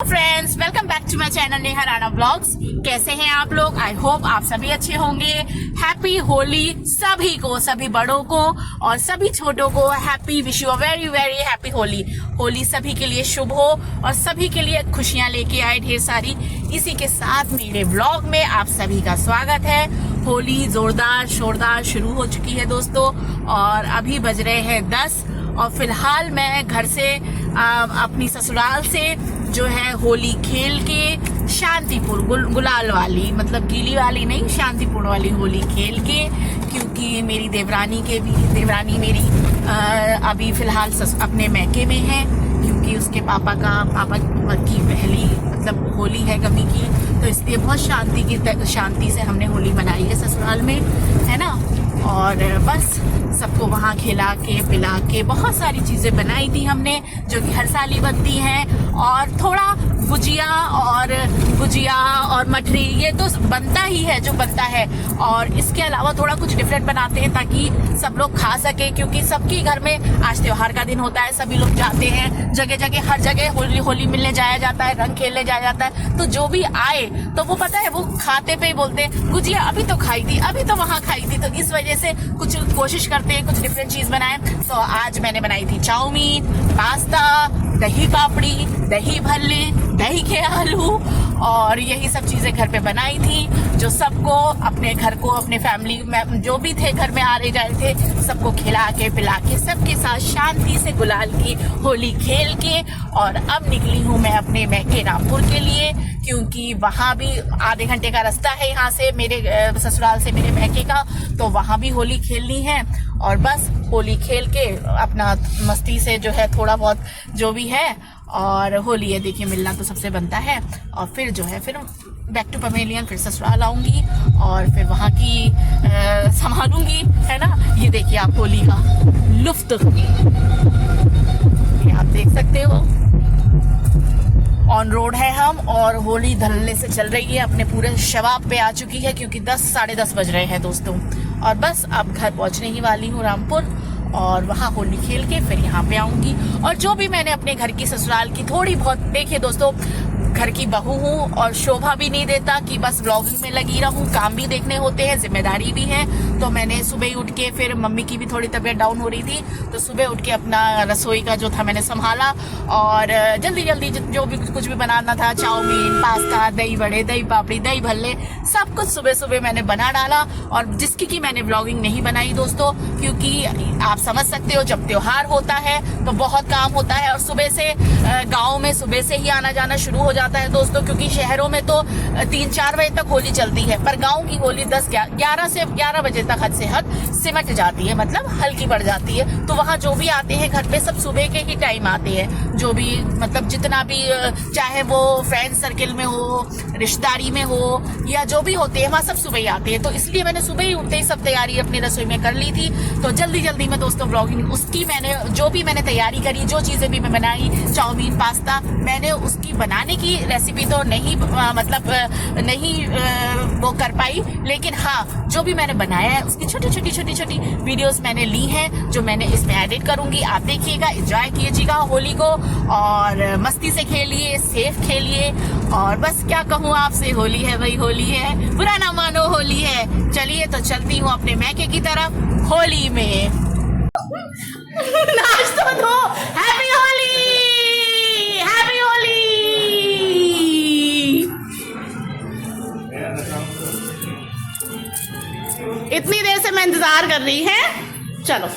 Friends, welcome back to my channel Neha Rana blogs. कैसे हैं आप लोग? आई होप आप सभी अच्छे होंगे। हैप्पी होली सभी को, सभी बड़ों को और सभी छोटों को happy, wish you a very very happy Holi. Holi सभी के लिए शुभ हो और सभी के लिए खुशियां लेके आए ढेर सारी। इसी के साथ मेरे ब्लॉग में आप सभी का स्वागत है। होली जोरदार शोरदार शुरू हो चुकी है दोस्तों, और अभी बज रहे हैं 10 और फिलहाल मैं घर से अपनी ससुराल से जो है होली खेल के शांतिपूर्ण गुलाल वाली, मतलब गीली वाली नहीं, शांतिपूर्ण वाली होली खेल के, क्योंकि मेरी देवरानी मेरी अभी फिलहाल अपने मैके में है, क्योंकि उसके पापा की पहली मतलब होली है गमी की, तो इसलिए बहुत शांति से हमने होली मनाई है ससुराल में, है ना। और बस सबको वहाँ खिला के पिला के बहुत सारी चीजें बनाई थी हमने, जो कि हर साल ही बनती हैं। और थोड़ा गुजिया और मठरी, ये तो बनता ही है जो बनता है, और इसके अलावा थोड़ा कुछ डिफरेंट बनाते हैं ताकि सब लोग खा सके, क्योंकि सबके घर में आज त्योहार का दिन होता है, सभी लोग जाते हैं जगह जगह, हर जगह होली मिलने जाया जाता है, रंग खेलने जाया जाता है। तो जो भी आए तो वो पता है, वो खाते पे ही बोलते हैं गुजिया अभी तो खाई थी, अभी तो वहाँ खाई थी। तो इस वजह से कुछ कोशिश करते हैं कुछ डिफरेंट चीज बनाए। तो आज मैंने बनाई थी चाउमीन, पास्ता, दही पापड़ी, दही भल्ले, दही के आलू, और यही सब चीजें घर पे बनाई थी, जो सबको अपने घर को, अपने फैमिली में जो भी थे घर में आ रहे जा रहे थे, सबको खिला के पिला के सबके साथ शांति से गुलाल की होली खेल के। और अब निकली हूँ मैं अपने मैके रामपुर के लिए, क्योंकि वहाँ भी आधे घंटे का रास्ता है यहाँ से, मेरे ससुराल से मेरे मैके का, तो वहाँ भी होली खेलनी है। और बस होली खेल के अपना मस्ती से जो है थोड़ा बहुत जो भी है, और होली है देखिए, मिलना तो सबसे बनता है। और फिर जो है फिर बैक टू पवेलियन, फिर ससुराल आऊंगी और फिर वहाँ की संभालूंगी, है ना। ये देखिए आप होली का लुफ्त, ये आप देख सकते हो। ऑन रोड है हम, और होली धड़ल्ले से चल रही है, अपने पूरे शबाब पे आ चुकी है, क्योंकि 10 साढ़े 10 बज रहे हैं दोस्तों। और बस अब घर पहुंचने ही वाली हूँ रामपुर, और वहाँ होली खेल के फिर यहाँ पे आऊंगी। और जो भी मैंने अपने घर की ससुराल की थोड़ी बहुत, देखिए दोस्तों, घर की बहू हूँ और शोभा भी नहीं देता कि बस ब्लॉगिंग में लगी रहूं, काम भी देखने होते हैं, जिम्मेदारी भी है। तो मैंने सुबह उठ के, फिर मम्मी की भी थोड़ी तबीयत डाउन हो रही थी, तो सुबह उठ के अपना रसोई का जो था मैंने संभाला, और जल्दी जल्दी जो भी कुछ भी बनाना था, चाउमीन, पास्ता, दही बड़े, दही पापड़ी, दही भल्ले, सब कुछ सुबह सुबह मैंने बना डाला। और जिसकी की मैंने ब्लॉगिंग नहीं बनाई दोस्तों, क्योंकि आप समझ सकते हो जब त्योहार होता है तो बहुत काम होता है, और सुबह से गाँव में सुबह से ही आना जाना शुरू हो जाता है दोस्तों, क्योंकि शहरों में तो 3-4 बजे तक होली चलती है, पर गांव की होली 11 बजे तक हद से हद सिमट जाती है, मतलब हल्की पड़ जाती है। तो वहाँ जो भी आते हैं घर पे, सब सुबह के ही टाइम आते हैं, जो भी मतलब जितना भी, चाहे वो फ्रेंड सर्किल में हो, रिश्तेदारी में हो, या जो भी होते हैं, वहाँ सब सुबह ही आते हैं। तो इसलिए मैंने सुबह ही उठते ही सब तैयारी अपनी रसोई में कर ली थी। तो जल्दी जल्दी में दोस्तों ब्लॉगिंग उसकी मैंने जो भी मैंने तैयारी करी, जो चीजें भी मैं बनाई, चाउमीन, पास्ता, मैंने उसकी बनाने की रेसिपी तो नहीं नहीं वो कर पाई, लेकिन हाँ जो भी मैंने बनाया है उसकी छोटी छोटी वीडियोस मैंने ली हैं, जो मैंने इसमें एडिट करूंगी। आप देखिएगा, एंजॉय कीजिएगा होली को, और मस्ती से खेलिए, सेफ खेलिए। और बस क्या कहूँ आपसे, होली है भाई, होली है, बुरा ना मानो, होली है। चलिए तो चलती हूँ अपने मैके की तरफ होली में। नाच तो दो, हैप्पी होली, हैप्पी होली। इतनी देर से मैं इंतजार कर रही है, चलो।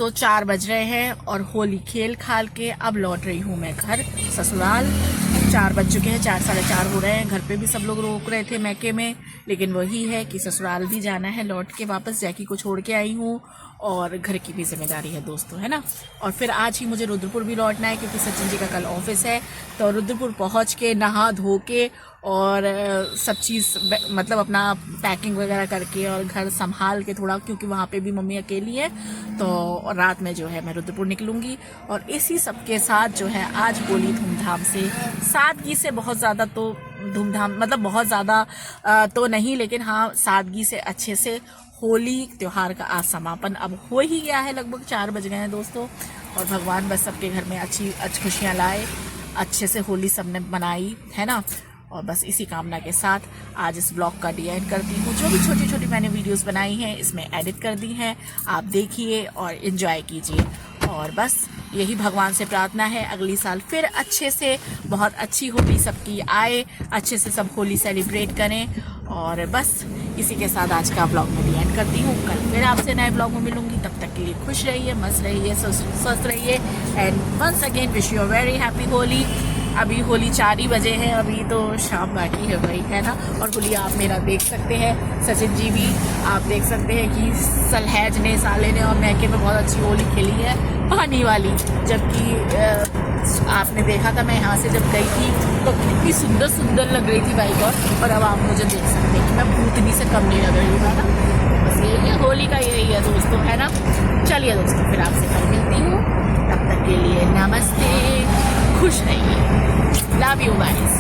दोस्तों 4 बज रहे हैं और होली खेल खाल के अब लौट रही हूँ मैं घर ससुराल। 4 बज चुके हैं, 4 साढ़े 4 हो रहे हैं। घर पे भी सब लोग रोक रहे थे मैके में, लेकिन वही है कि ससुराल भी जाना है लौट के वापस। जैकी को छोड़ के आई हूँ और घर की भी जिम्मेदारी है दोस्तों, है ना। और फिर आज ही मुझे रुद्रपुर भी लौटना है क्योंकि सचिन जी का कल ऑफिस है। तो रुद्रपुर पहुँच के नहा धो के और सब चीज़ मतलब अपना पैकिंग वगैरह करके और घर संभाल के थोड़ा, क्योंकि वहाँ पे भी मम्मी अकेली है, तो रात में जो है मैं रुद्रपुर निकलूँगी। और इसी सब के साथ जो है आज होली धूमधाम से, सादगी से, बहुत ज़्यादा तो धूमधाम मतलब बहुत ज़्यादा तो नहीं, लेकिन हाँ सादगी से अच्छे से होली त्यौहार का आज समापन अब हो ही गया है। लगभग 4 बज गए हैं दोस्तों। और भगवान बस सबके घर में अच्छी खुशियाँ लाए, अच्छे से होली सबने मनाई, है ना। और बस इसी कामना के साथ आज इस ब्लॉग का डी एंड करती हूँ। जो भी छोटी छोटी मैंने वीडियोस बनाई हैं इसमें एडिट कर दी हैं, आप देखिए और एंजॉय कीजिए। और बस यही भगवान से प्रार्थना है अगली साल फिर अच्छे से बहुत अच्छी होली सबकी आए, अच्छे से सब होली सेलिब्रेट करें। और बस इसी के साथ आज का ब्लॉग में डी एंड करती हूँ। कल फिर आपसे नए ब्लॉग में मिलूंगी, तब तक के लिए खुश रहिए, मस्त रहिए, स्वस्थ रहिए। And once again wish you a very happy Holi. अभी होली 4 ही बजे हैं, अभी तो शाम बाकी है भाई, है ना। और होली आप मेरा देख सकते हैं, सचिन जी भी आप देख सकते हैं कि सलहैज ने, साले ने और मैके में बहुत अच्छी होली खेली है पानी वाली। जबकि आपने देखा था मैं यहाँ से जब गई थी तो कितनी सुंदर सुंदर लग रही थी बाइक। और अब आप मुझे देख सकते हैं कि मैं भूतनी से कम नहीं लग रही हूँ, है ना। बस यही है होली का, यही है दोस्तों, है ना। चलिए दोस्तों फिर आपसे कल मिलती हूँ, तब तक के लिए नमस्ते, खुश रहिए, लव यू गाइस।